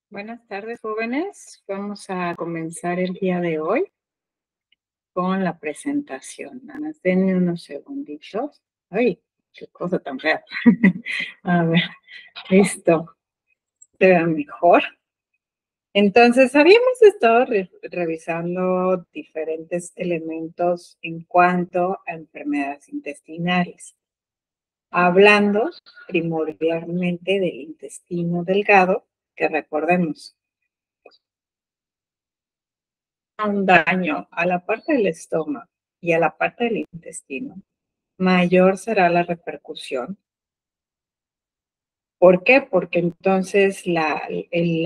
Buenas tardes, jóvenes. Vamos a comenzar el día de hoy con la presentación. Nada más denme unos segunditos. Ay, qué cosa tan fea. A ver, listo. Se ve mejor. Entonces, habíamos estado revisando diferentes elementos en cuanto a enfermedades intestinales, hablando primordialmente del intestino delgado, que recordemos, un daño a la parte del estómago y a la parte del intestino, mayor será la repercusión. ¿Por qué? Porque entonces la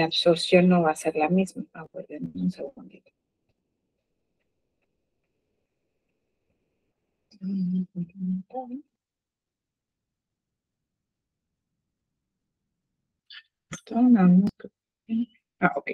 absorción no va a ser la misma. Denme un segundito. Ok.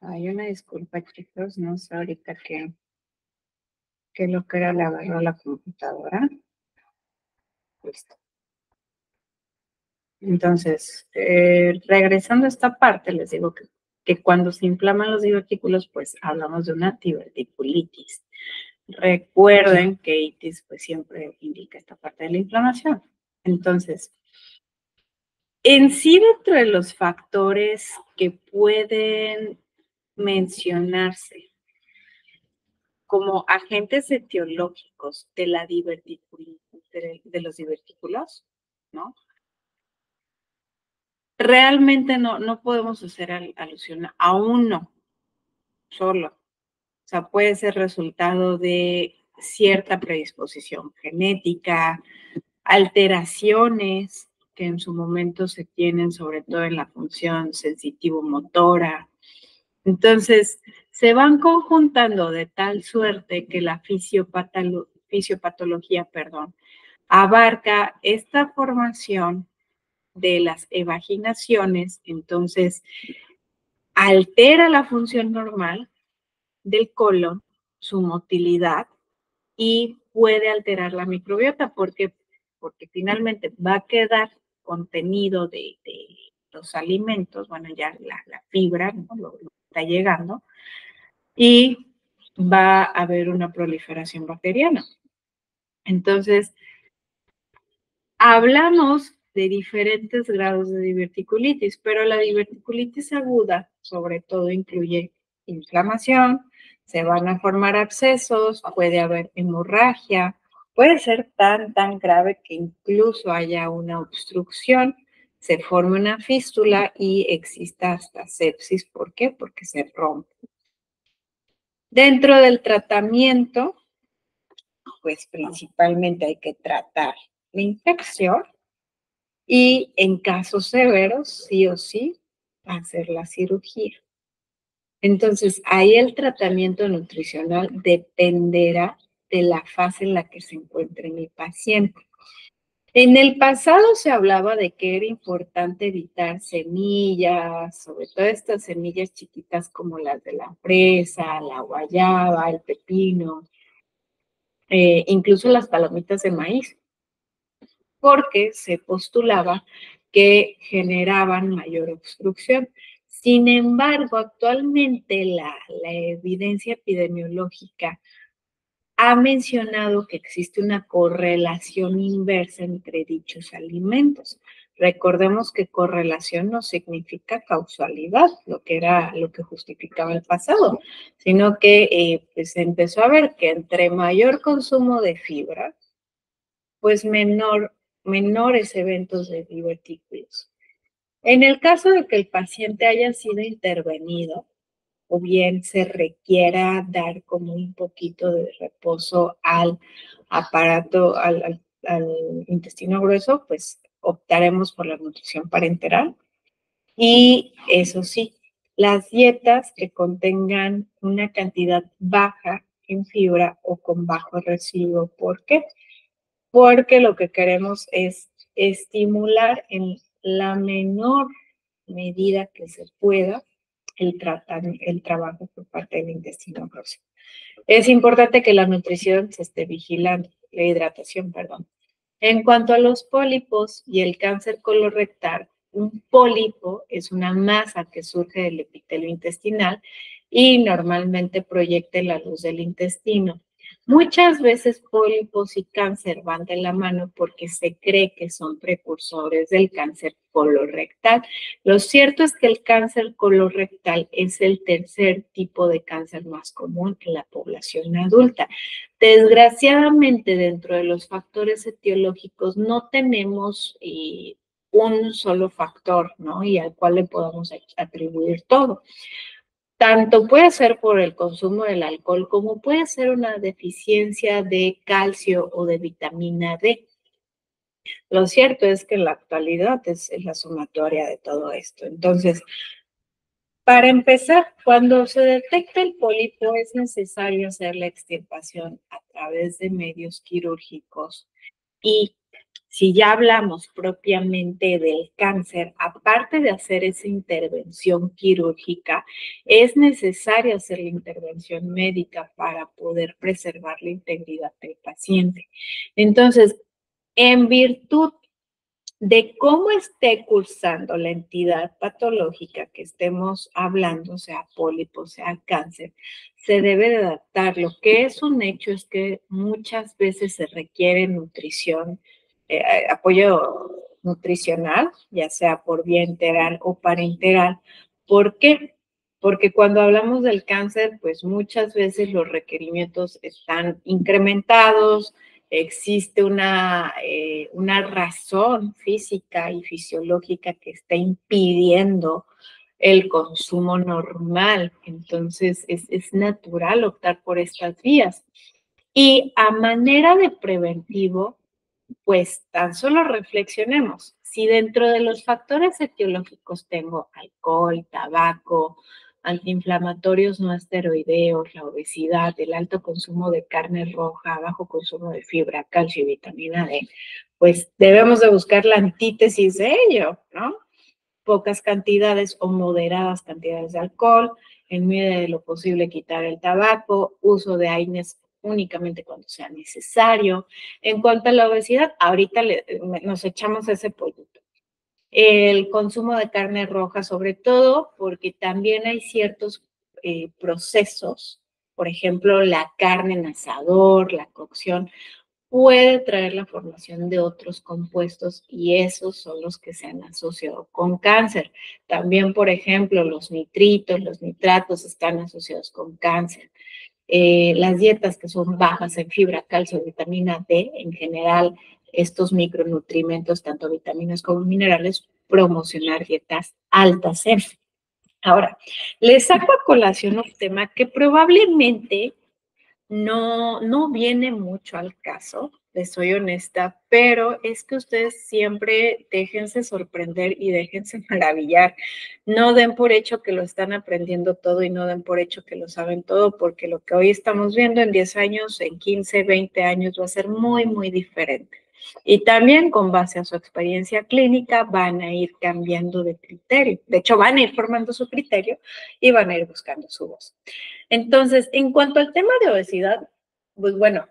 Hay una disculpa, chicos, no sé ahorita qué lo que era, le agarró la computadora. Listo. Entonces, regresando a esta parte, les digo que cuando se inflaman los divertículos, pues hablamos de una diverticulitis. Recuerden que itis pues siempre indica esta parte de la inflamación. Entonces, en sí dentro de los factores que pueden mencionarse como agentes etiológicos de la de los divertículos, ¿no? Realmente no podemos hacer alusión a uno solo. O sea, puede ser resultado de cierta predisposición genética, alteraciones que en su momento se tienen, sobre todo en la función sensitivo-motora. Entonces, se van conjuntando de tal suerte que la fisiopatología, abarca esta formación de las evaginaciones, entonces altera la función normal del colon, su motilidad, y puede alterar la microbiota porque finalmente va a quedar contenido de los alimentos, bueno, ya la fibra, ¿no? lo está llegando, y va a haber una proliferación bacteriana. Entonces, hablamos de diferentes grados de diverticulitis, pero la diverticulitis aguda, sobre todo, incluye inflamación, se van a formar abscesos, puede haber hemorragia, puede ser tan grave que incluso haya una obstrucción, se forme una fístula y exista hasta sepsis. ¿Por qué? Porque se rompe. Dentro del tratamiento, pues principalmente hay que tratar la infección y en casos severos, sí o sí, hacer la cirugía. Entonces, ahí el tratamiento nutricional dependerá de la fase en la que se encuentre mi paciente. En el pasado se hablaba de que era importante evitar semillas, sobre todo estas semillas chiquitas como las de la fresa, la guayaba, el pepino, incluso las palomitas de maíz, porque se postulaba que generaban mayor obstrucción. Sin embargo, actualmente la evidencia epidemiológica ha mencionado que existe una correlación inversa entre dichos alimentos. Recordemos que correlación no significa causalidad, lo que justificaba el pasado, sino que pues se empezó a ver que entre mayor consumo de fibra, pues menores eventos de divertículos. En el caso de que el paciente haya sido intervenido, o bien se requiera dar como un poquito de reposo al aparato, al intestino grueso, pues optaremos por la nutrición parenteral. Y eso sí, las dietas que contengan una cantidad baja en fibra o con bajo residuo. ¿Por qué? Porque lo que queremos es estimular en la menor medida que se pueda el trabajo por parte del intestino grueso. Es importante que la nutrición se esté vigilando, la hidratación, perdón. En cuanto a los pólipos y el cáncer colorectal, un pólipo es una masa que surge del epitelio intestinal y normalmente proyecta la luz del intestino. Muchas veces pólipos y cáncer van de la mano porque se cree que son precursores del cáncer colorectal. Lo cierto es que el cáncer colorectal es el tercer tipo de cáncer más común en la población adulta. Desgraciadamente, dentro de los factores etiológicos no tenemos un solo factor, ¿no? Y al cual le podamos atribuir todo. Tanto puede ser por el consumo del alcohol como puede ser una deficiencia de calcio o de vitamina D. Lo cierto es que en la actualidad es la sumatoria de todo esto. Entonces, para empezar, cuando se detecta el pólipo es necesario hacer la extirpación a través de medios quirúrgicos. Y si ya hablamos propiamente del cáncer, aparte de hacer esa intervención quirúrgica, es necesario hacer la intervención médica para poder preservar la integridad del paciente. Entonces, en virtud de cómo esté cursando la entidad patológica que estemos hablando, sea pólipo, sea cáncer, se debe de adaptar. Lo que es un hecho es que muchas veces se requiere nutrición, apoyo nutricional, ya sea por vía enteral o parenteral. ¿Por qué? Porque cuando hablamos del cáncer, pues muchas veces los requerimientos están incrementados, existe una razón física y fisiológica que está impidiendo el consumo normal. Entonces, es natural optar por estas vías. Y a manera de preventivo, pues tan solo reflexionemos. Si dentro de los factores etiológicos tengo alcohol, tabaco, antiinflamatorios no esteroideos, la obesidad, el alto consumo de carne roja, bajo consumo de fibra, calcio y vitamina D, pues debemos de buscar la antítesis de ello, ¿no? Pocas cantidades o moderadas cantidades de alcohol, en medida de lo posible quitar el tabaco, uso de AINES únicamente cuando sea necesario. En cuanto a la obesidad, ahorita nos echamos ese pollito. El consumo de carne roja, sobre todo, porque también hay ciertos procesos, por ejemplo, la carne en asador, la cocción, puede traer la formación de otros compuestos y esos son los que se han asociado con cáncer. También, por ejemplo, los nitritos, los nitratos están asociados con cáncer. Las dietas que son bajas en fibra, calcio, vitamina D, en general, estos micronutrientes, tanto vitaminas como minerales, promocionar dietas altas en. Ahora, les saco a colación un tema que probablemente no viene mucho al caso, les soy honesta, pero es que ustedes siempre déjense sorprender y déjense maravillar. No den por hecho que lo están aprendiendo todo y no den por hecho que lo saben todo, porque lo que hoy estamos viendo en 10 años, en 15, 20 años va a ser muy, muy diferente. Y también con base a su experiencia clínica van a ir cambiando de criterio. De hecho, van a ir formando su criterio y van a ir buscando su voz. Entonces, en cuanto al tema de obesidad, pues bueno,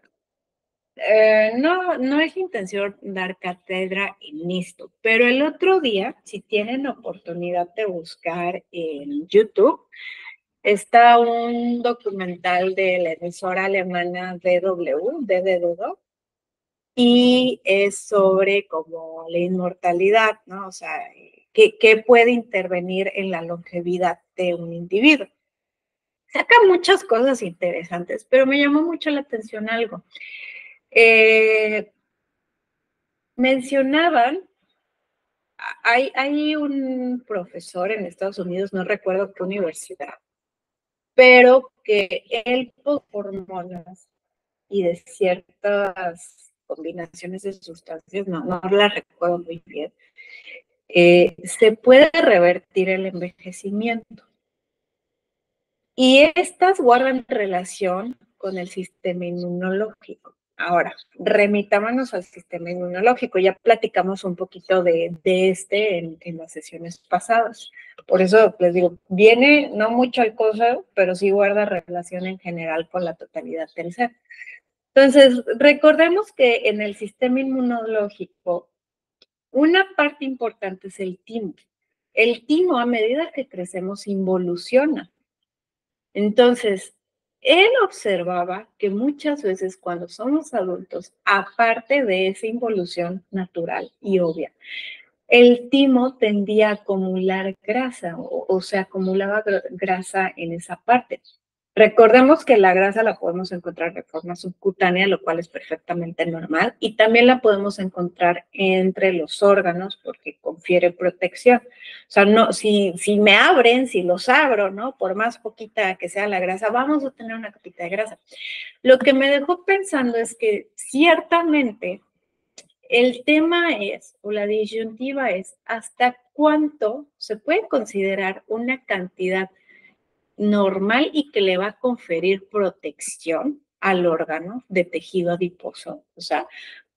no es intención dar cátedra en esto, pero el otro día, si tienen oportunidad de buscar en YouTube, está un documental de la emisora alemana DW, DDW, y es sobre como la inmortalidad, ¿no? O sea, ¿qué puede intervenir en la longevidad de un individuo? Saca muchas cosas interesantes, pero me llamó mucho la atención algo. Mencionaban, hay un profesor en Estados Unidos, no recuerdo qué universidad, pero que él por hormonas y de ciertas combinaciones de sustancias, no las recuerdo muy bien, se puede revertir el envejecimiento. Y estas guardan relación con el sistema inmunológico. Ahora, remitámonos al sistema inmunológico. Ya platicamos un poquito de este en las sesiones pasadas. Por eso les digo, viene no mucho al cosa, pero sí guarda relación en general con la totalidad del ser. Entonces, recordemos que en el sistema inmunológico, una parte importante es el timo. El timo, a medida que crecemos, involuciona. Entonces, él observaba que muchas veces cuando somos adultos, aparte de esa involución natural y obvia, el timo tendía a acumular grasa o se acumulaba grasa en esa parte. Recordemos que la grasa la podemos encontrar de forma subcutánea, lo cual es perfectamente normal, y también la podemos encontrar entre los órganos porque confiere protección. O sea, no, si me abren, si los abro, ¿no? Por más poquita que sea la grasa, vamos a tener una capita de grasa. Lo que me dejó pensando es que ciertamente el tema es, o la disyuntiva es, ¿hasta cuánto se puede considerar una cantidad normal y que le va a conferir protección al órgano de tejido adiposo? O sea,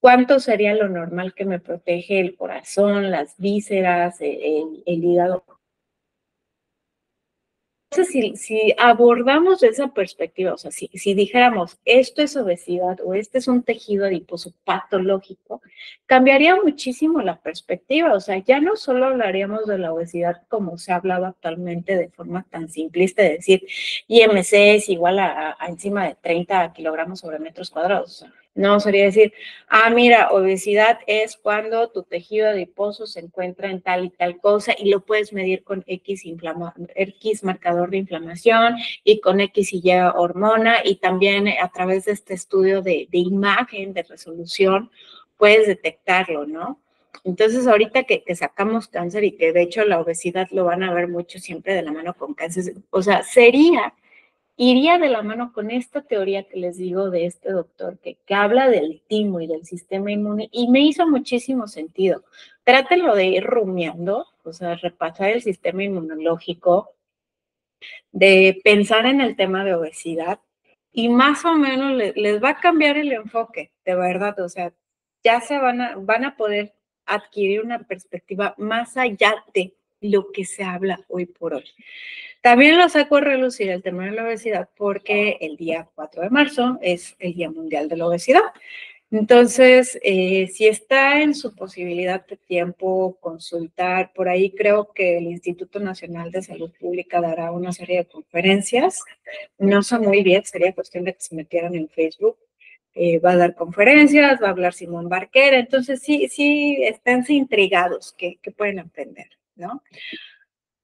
¿cuánto sería lo normal que me protege el corazón, las vísceras, el hígado? Entonces, si abordamos de esa perspectiva, o sea, si dijéramos esto es obesidad o este es un tejido adiposo patológico, cambiaría muchísimo la perspectiva. O sea, ya no solo hablaríamos de la obesidad como se ha hablado actualmente de forma tan simplista de decir IMC es igual a encima de 30 kilogramos sobre metros cuadrados. O sea, no, sería decir, mira, obesidad es cuando tu tejido adiposo se encuentra en tal y tal cosa y lo puedes medir con X marcador de inflamación y con X y Y hormona, y también a través de este estudio de imagen, de resolución, puedes detectarlo, ¿no? Entonces, ahorita que sacamos cáncer y que de hecho la obesidad lo van a ver mucho siempre de la mano con cáncer, o sea, iría de la mano con esta teoría que les digo de este doctor que habla del timo y del sistema inmune, y me hizo muchísimo sentido. Trátenlo de ir rumiando, o sea, repasar el sistema inmunológico, de pensar en el tema de obesidad y más o menos les va a cambiar el enfoque, de verdad, o sea, ya van a poder adquirir una perspectiva más allá de lo que se habla hoy por hoy. También lo saco a relucir el tema de la obesidad porque el día 4 de marzo es el Día Mundial de la Obesidad. Entonces, si está en su posibilidad de tiempo consultar, por ahí creo que el Instituto Nacional de Salud Pública dará una serie de conferencias. No sé muy bien, sería cuestión de que se metieran en Facebook. Va a dar conferencias, va a hablar Simón Barquera. Entonces, sí, esténse intrigados, que pueden aprender, ¿no?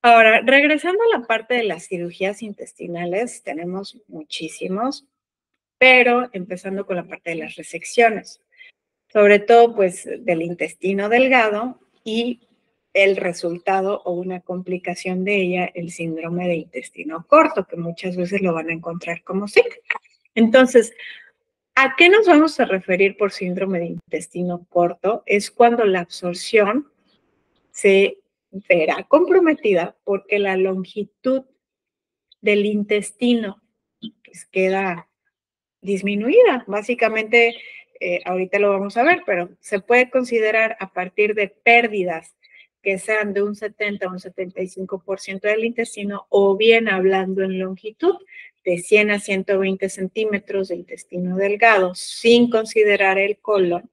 Ahora, regresando a la parte de las cirugías intestinales, tenemos muchísimos, pero empezando con la parte de las resecciones, sobre todo pues del intestino delgado y el resultado o una complicación de ella, el síndrome de intestino corto, que muchas veces lo van a encontrar como SIC. Entonces, ¿a qué nos vamos a referir por síndrome de intestino corto? Es cuando la absorción se verá comprometida porque la longitud del intestino pues queda disminuida. Básicamente, ahorita lo vamos a ver, pero se puede considerar a partir de pérdidas que sean de un 70 a un 75% del intestino, o bien hablando en longitud, de 100 a 120 centímetros de intestino delgado, sin considerar el colon,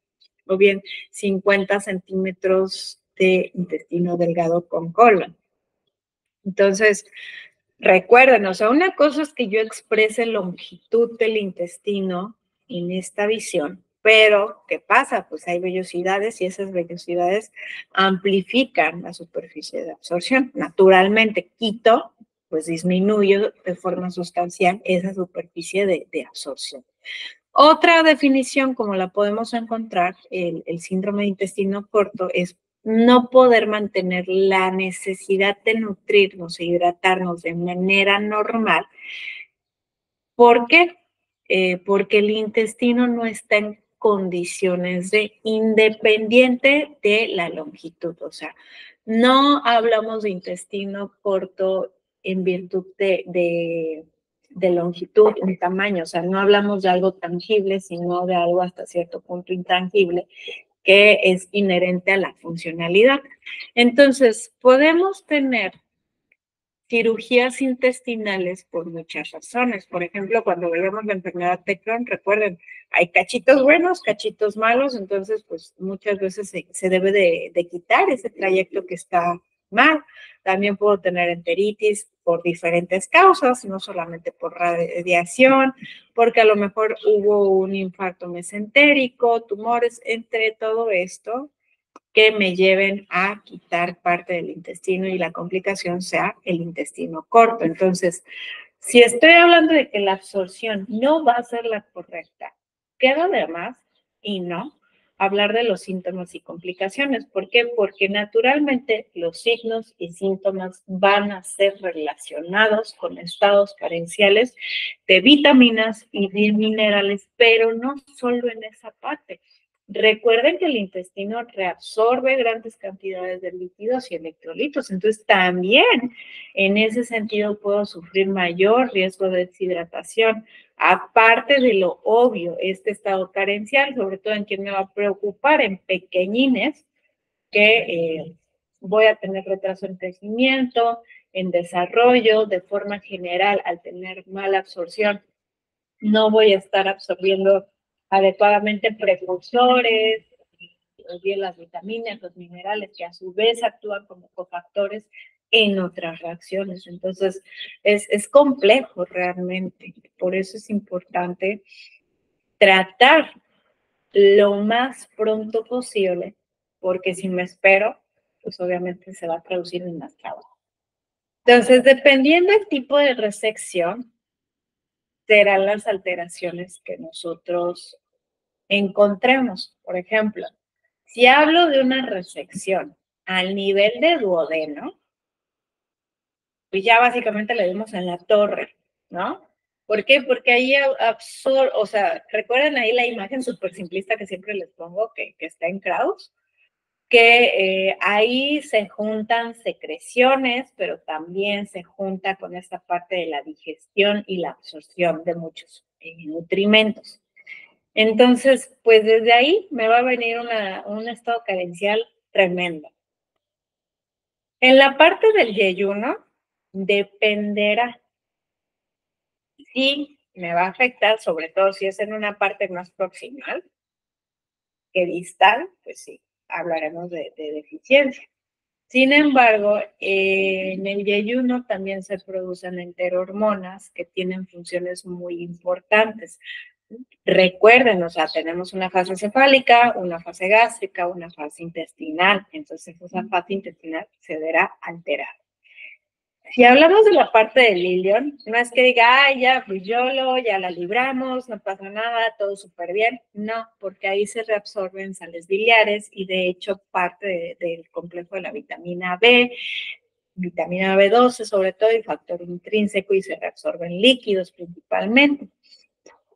o bien 50 centímetros de intestino delgado con colon. Entonces, recuerden, o sea, una cosa es que yo exprese longitud del intestino en esta visión, pero ¿qué pasa? Pues hay vellosidades y esas vellosidades amplifican la superficie de absorción. Naturalmente, quito, pues disminuyo de forma sustancial esa superficie de absorción. Otra definición, como la podemos encontrar, el síndrome de intestino corto, es no poder mantener la necesidad de nutrirnos e hidratarnos de manera normal. ¿Por qué? Porque el intestino no está en condiciones de independiente de la longitud. O sea, no hablamos de intestino corto en virtud de longitud, en tamaño. O sea, no hablamos de algo tangible, sino de algo hasta cierto punto intangible que es inherente a la funcionalidad. Entonces, podemos tener cirugías intestinales por muchas razones. Por ejemplo, cuando veíamos la enfermedad de Crohn, recuerden, hay cachitos buenos, cachitos malos, entonces pues muchas veces se debe de quitar ese trayecto que está mal. También puedo tener enteritis por diferentes causas, no solamente por radiación, porque a lo mejor hubo un infarto mesentérico, tumores, entre todo esto que me lleven a quitar parte del intestino y la complicación sea el intestino corto. Entonces, si estoy hablando de que la absorción no va a ser la correcta, queda de más y no hablar de los síntomas y complicaciones. ¿Por qué? Porque naturalmente los signos y síntomas van a ser relacionados con estados carenciales de vitaminas y de minerales, pero no solo en esa parte. Recuerden que el intestino reabsorbe grandes cantidades de lípidos y electrolitos, entonces también en ese sentido puedo sufrir mayor riesgo de deshidratación. Aparte de lo obvio, este estado carencial, sobre todo en quien me va a preocupar, en pequeñines, que voy a tener retraso en crecimiento, en desarrollo, de forma general, al tener mala absorción, no voy a estar absorbiendo adecuadamente precursores, o bien las vitaminas, los minerales, que a su vez actúan como cofactores en otras reacciones. Entonces, es complejo realmente. Por eso es importante tratar lo más pronto posible, porque si me espero, pues obviamente se va a traducir en más trabajo. Entonces, dependiendo del tipo de resección, serán las alteraciones que nosotros encontremos. Por ejemplo, si hablo de una resección al nivel de duodeno, pues ya básicamente le dimos en la torre, ¿no? ¿Por qué? Porque ahí absorbe, o sea, recuerden ahí la imagen súper simplista que siempre les pongo, que está en Krauss. que ahí se juntan secreciones, pero también se junta con esta parte de la digestión y la absorción de muchos nutrimentos. Entonces, pues desde ahí me va a venir un estado carencial tremendo. En la parte del yeyuno, dependerá. Sí, me va a afectar, sobre todo si es en una parte más proximal que distal, pues sí, hablaremos de deficiencia. Sin embargo, en el yeyuno también se producen enterohormonas que tienen funciones muy importantes. Recuerden, o sea, tenemos una fase cefálica, una fase gástrica, una fase intestinal. Entonces, esa fase intestinal se verá alterada. Si hablamos de la parte del ilion, no es que diga, ay, ya, pues ya la libramos, no pasa nada, todo súper bien. No, porque ahí se reabsorben sales biliares y de hecho parte del complejo de la vitamina B12 sobre todo, y factor intrínseco, y se reabsorben líquidos principalmente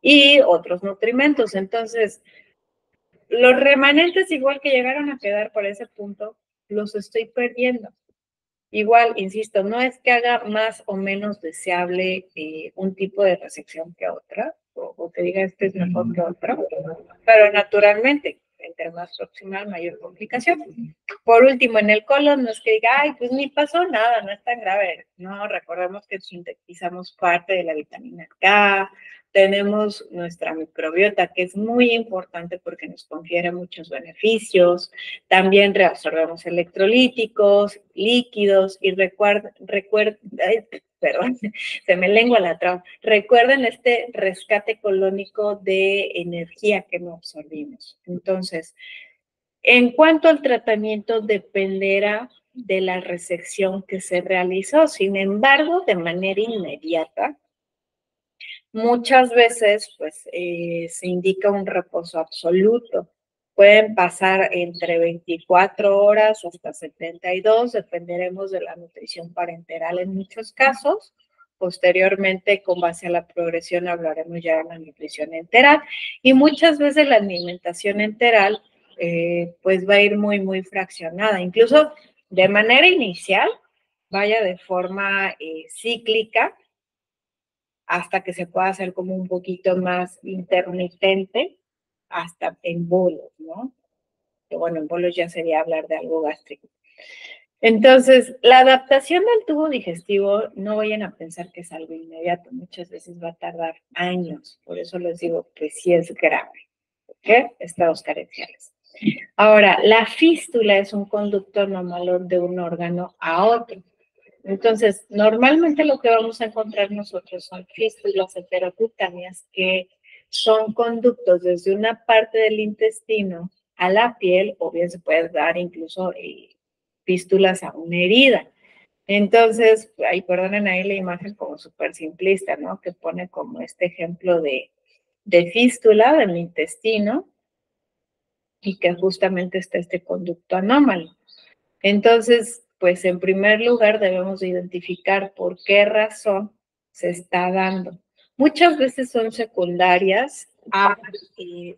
y otros nutrimentos. Entonces, los remanentes, igual que llegaron a quedar por ese punto, los estoy perdiendo. Igual, insisto, no es que haga más o menos deseable un tipo de resección que otra, o que diga este es mejor que otro, pero naturalmente, entre más proximal, mayor complicación. Por último, en el colon, no es que diga, ay, pues ni pasó nada, no es tan grave. No, recordemos que sintetizamos parte de la vitamina K, tenemos nuestra microbiota, que es muy importante porque nos confiere muchos beneficios. También reabsorbemos electrolíticos, líquidos, y perdón, se me lengua la traba. Recuerden este rescate colónico de energía que no absorbimos. Entonces, en cuanto al tratamiento, dependerá de la resección que se realizó. Sin embargo, de manera inmediata, muchas veces pues, se indica un reposo absoluto. Pueden pasar entre 24 horas hasta 72, dependeremos de la nutrición parenteral en muchos casos. Posteriormente, con base a la progresión, hablaremos ya de la nutrición enteral. Y muchas veces la alimentación enteral pues va a ir muy, muy fraccionada. Incluso de manera inicial, vaya de forma cíclica, hasta que se pueda hacer como un poquito más intermitente, hasta en bolos, ¿no? Que bueno, en bolos ya sería hablar de algo gástrico. Entonces, la adaptación del tubo digestivo, no vayan a pensar que es algo inmediato, muchas veces va a tardar años, por eso les digo que sí es grave, ¿ok? Estados carenciales. Ahora, la fístula es un conducto anormal de un órgano a otro. Entonces, normalmente lo que vamos a encontrar nosotros son fístulas heterocutáneas, que son conductos desde una parte del intestino a la piel, o bien se puede dar incluso fístulas a una herida. Entonces, ahí perdonen ahí la imagen como súper simplista, ¿no? Que pone como este ejemplo de fístula del intestino y que justamente está este conducto anómalo. Entonces, pues en primer lugar debemos identificar por qué razón se está dando. Muchas veces son secundarias a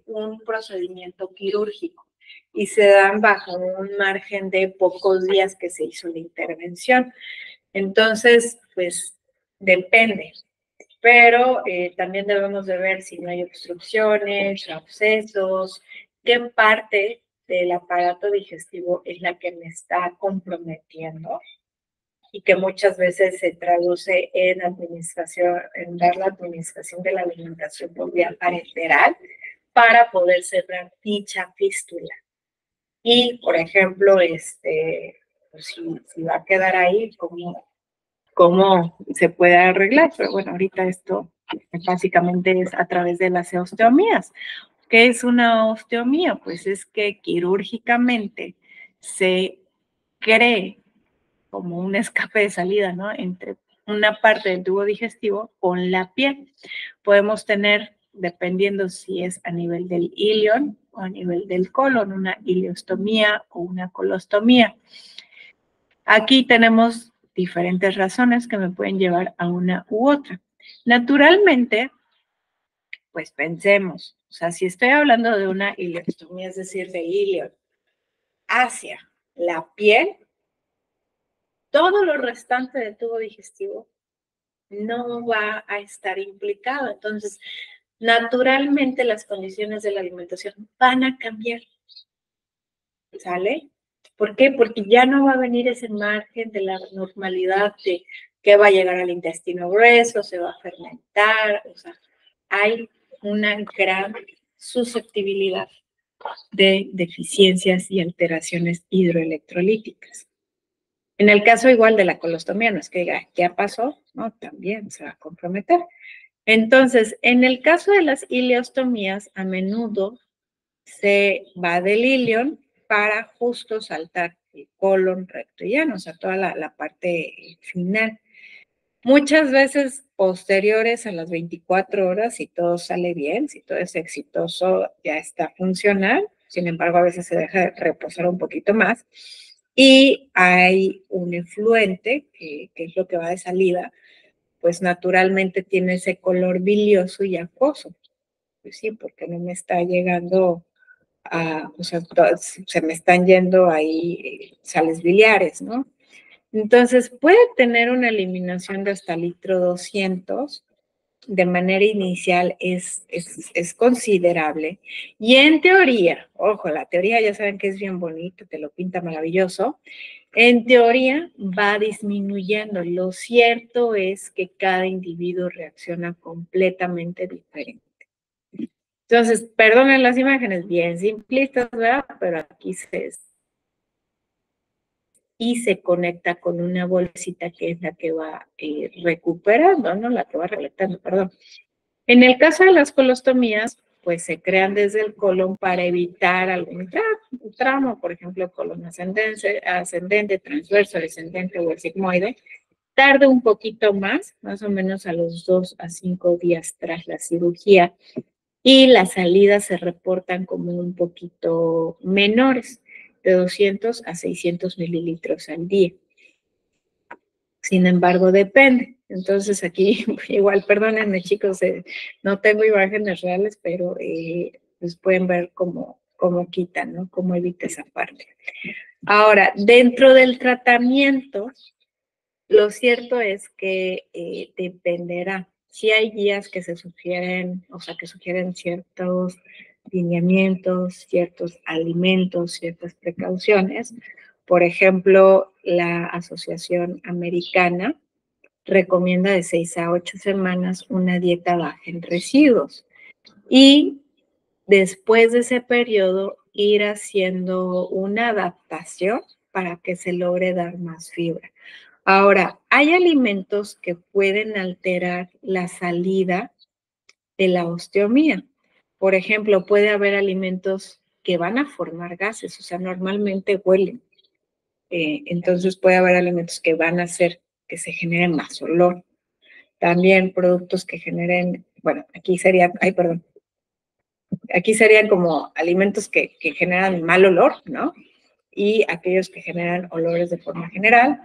un procedimiento quirúrgico y se dan bajo un margen de pocos días que se hizo la intervención. Entonces, pues depende, pero también debemos de ver si no hay obstrucciones, abscesos, qué parte del aparato digestivo es la que me está comprometiendo y que muchas veces se traduce en administración, en dar la administración de la alimentación por vía parenteral para poder cerrar dicha fístula. Y, por ejemplo, pues si va a quedar ahí, cómo se puede arreglar, pero bueno, ahorita esto básicamente es a través de las osteomías. ¿Qué es una osteomía? Pues es que quirúrgicamente se cree como un escape de salida, ¿no? Entre una parte del tubo digestivo con la piel. Podemos tener, dependiendo si es a nivel del ilion o a nivel del colon, una iliostomía o una colostomía. Aquí tenemos diferentes razones que me pueden llevar a una u otra. Naturalmente, pues pensemos, o sea, si estoy hablando de una ileostomía, es decir, de ilio, hacia la piel, todo lo restante del tubo digestivo no va a estar implicado. Entonces, naturalmente las condiciones de la alimentación van a cambiar, ¿sale? ¿Por qué? Porque ya no va a venir ese margen de la normalidad de que va a llegar al intestino grueso, se va a fermentar, o sea, hay una gran susceptibilidad de deficiencias y alteraciones hidroelectrolíticas. En el caso igual de la colostomía, no es que diga, ya pasó, no, también se va a comprometer. Entonces, en el caso de las ileostomías, a menudo se va del ilion para justo saltar el colon, recto y ano, o sea, toda la parte final. Muchas veces posteriores a las 24 horas, si todo sale bien, si todo es exitoso, ya está funcional. Sin embargo, a veces se deja reposar un poquito más. Y hay un efluente, que es lo que va de salida, pues naturalmente tiene ese color bilioso y acuoso. Pues sí, porque no me está llegando o sea, se me están yendo ahí sales biliares, ¿no? Entonces, puede tener una eliminación de hasta litro 200, de manera inicial es considerable. Y en teoría, ojo, la teoría ya saben que es bien bonito, te lo pinta maravilloso, en teoría va disminuyendo. Lo cierto es que cada individuo reacciona completamente diferente. Entonces, perdonen las imágenes bien simplistas, ¿verdad? Pero aquí y se conecta con una bolsita que es la que va recuperando, ¿no? La que va recolectando, perdón. En el caso de las colostomías, pues se crean desde el colon para evitar algún tramo, por ejemplo, colon ascendente, transverso, descendente o el sigmoide. Tarda un poquito más o menos a los 2 a 5 días tras la cirugía, y las salidas se reportan como un poquito menores, de 200 a 600 mililitros al día. Sin embargo, depende. Entonces aquí, igual, perdónenme chicos, no tengo imágenes reales, pero pues pueden ver cómo quitan, ¿no? Cómo evita esa parte. Ahora, dentro del tratamiento, lo cierto es que dependerá. Si hay guías que se sugieren, o sea, que sugieren ciertos lineamientos, ciertos alimentos, ciertas precauciones. Por ejemplo, la Asociación Americana recomienda de 6 a 8 semanas una dieta baja en residuos. Y después de ese periodo, ir haciendo una adaptación para que se logre dar más fibra. Ahora, hay alimentos que pueden alterar la salida de la osteomía. Por ejemplo, puede haber alimentos que van a formar gases, o sea, normalmente huelen. Entonces puede haber alimentos que van a hacer que se genere más olor. También productos que generen, bueno, aquí serían como alimentos que generan mal olor, ¿no? Y aquellos que generan olores de forma general.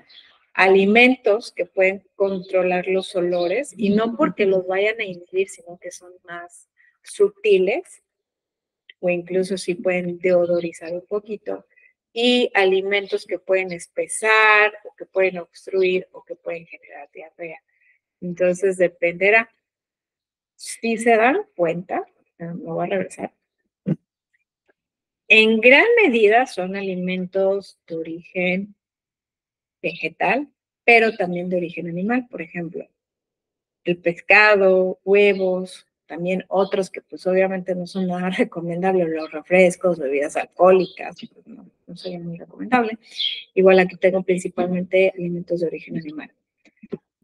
Alimentos que pueden controlar los olores, y no porque los vayan a inhibir, sino que son más sutiles, o incluso sí pueden deodorizar un poquito, y alimentos que pueden espesar, o que pueden obstruir, o que pueden generar diarrea. Entonces dependerá. Si se dan cuenta, me voy a regresar, en gran medida son alimentos de origen vegetal, pero también de origen animal. Por ejemplo, el pescado, huevos, también otros que pues obviamente no son nada recomendables, los refrescos, bebidas alcohólicas, pues, no sería muy recomendable. Igual aquí tengo principalmente alimentos de origen animal.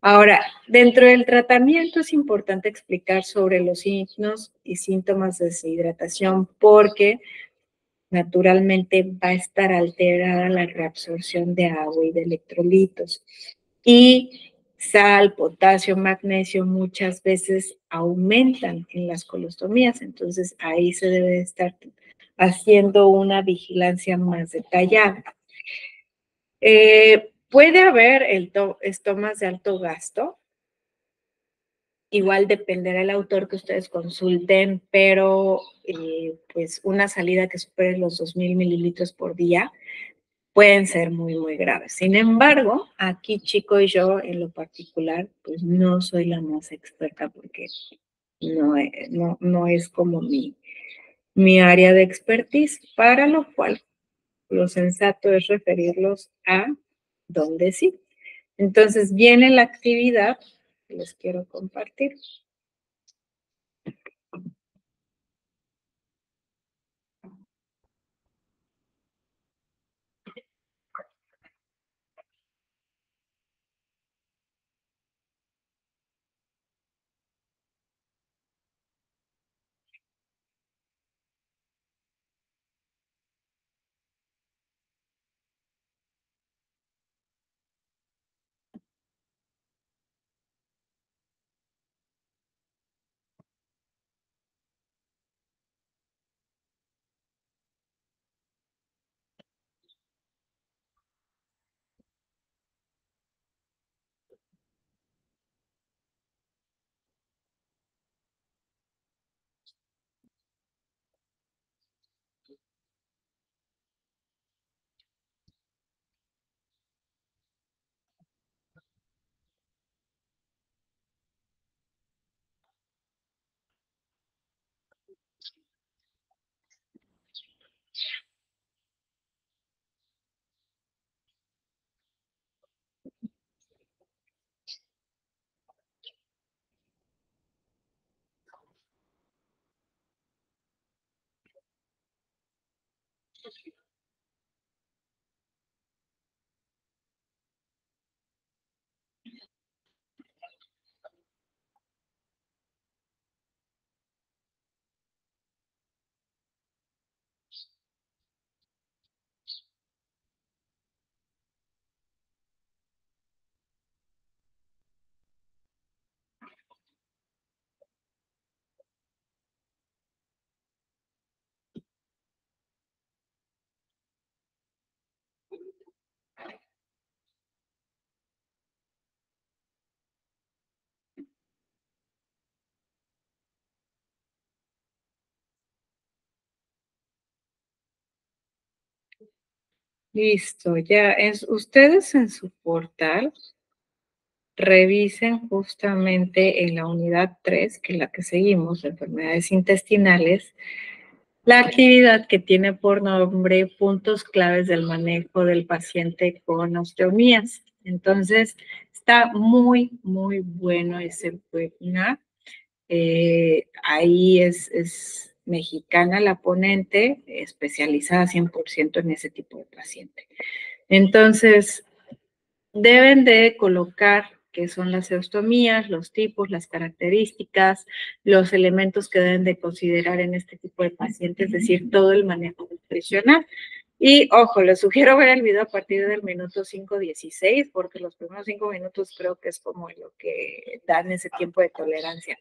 Ahora, dentro del tratamiento es importante explicar sobre los signos y síntomas de deshidratación, porque naturalmente va a estar alterada la reabsorción de agua y de electrolitos. Y sal, potasio, magnesio muchas veces aumentan en las colostomías, entonces ahí se debe estar haciendo una vigilancia más detallada. Puede haber estomas de alto gasto. Igual dependerá el autor que ustedes consulten, pero pues una salida que supere los 2,000 mililitros por día pueden ser muy, muy graves. Sin embargo, aquí Chico y yo en lo particular, pues no soy la más experta porque no es como mi área de expertise, para lo cual lo sensato es referirlos a donde sí. Entonces viene la actividad que les quiero compartir. Listo, ya es ustedes en su portal. Revisen justamente en la unidad 3, que es la que seguimos, enfermedades intestinales, la actividad que tiene por nombre puntos claves del manejo del paciente con osteomías. Entonces, está muy, muy bueno ese webinar. Ahí es mexicana la ponente, especializada 100% en ese tipo de paciente. Entonces, deben de colocar qué son las osteomías, los tipos, las características, los elementos que deben de considerar en este tipo de pacientes, es decir, todo el manejo nutricional. Y ojo, les sugiero ver el video a partir del minuto 5:16, porque los primeros 5 minutos creo que es como lo que dan ese tiempo de tolerancia.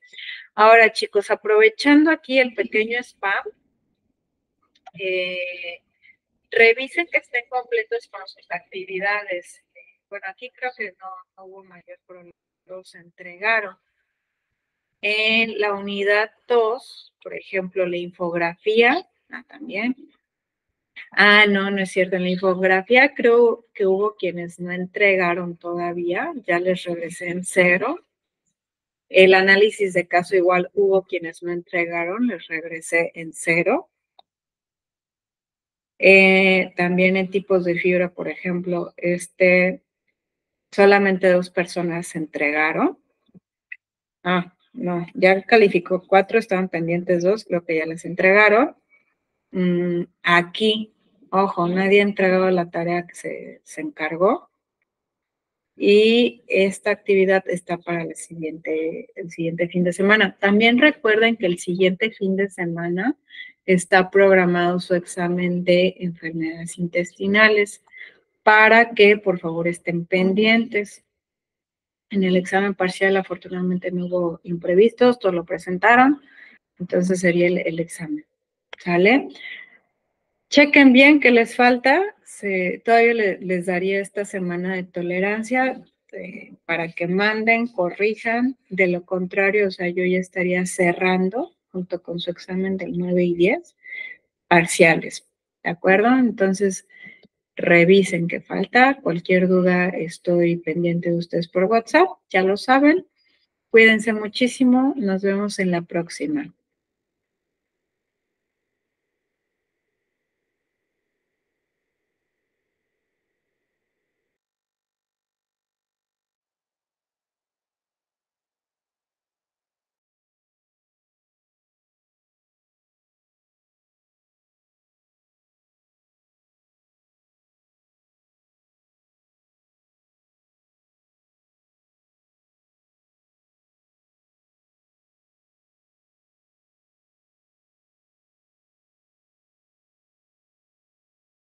Ahora, chicos, aprovechando aquí el pequeño spam, eh, revisen que estén completos con sus actividades. Bueno, aquí creo que no hubo mayor problema, los entregaron. En la unidad 2, por ejemplo, la infografía, también. No es cierto. En la infografía creo que hubo quienes no entregaron todavía, ya les regresé en 0. El análisis de caso igual hubo quienes no entregaron, les regresé en 0. También en tipos de fibra, por ejemplo, solamente 2 personas se entregaron. No, ya calificó 4, estaban pendientes 2, creo que ya les entregaron. Aquí, ojo, nadie ha entregado la tarea que se encargó. Y esta actividad está para el siguiente fin de semana. También recuerden que el siguiente fin de semana está programado su examen de enfermedades intestinales para que por favor estén pendientes. En el examen parcial afortunadamente no hubo imprevistos, todos lo presentaron, entonces sería el examen. ¿Sale? Chequen bien qué les falta. Todavía les daría esta semana de tolerancia para que manden, corrijan. De lo contrario, o sea, yo ya estaría cerrando junto con su examen del 9 y 10 parciales. ¿De acuerdo? Entonces, revisen qué falta. Cualquier duda, estoy pendiente de ustedes por WhatsApp, ya lo saben. Cuídense muchísimo, nos vemos en la próxima.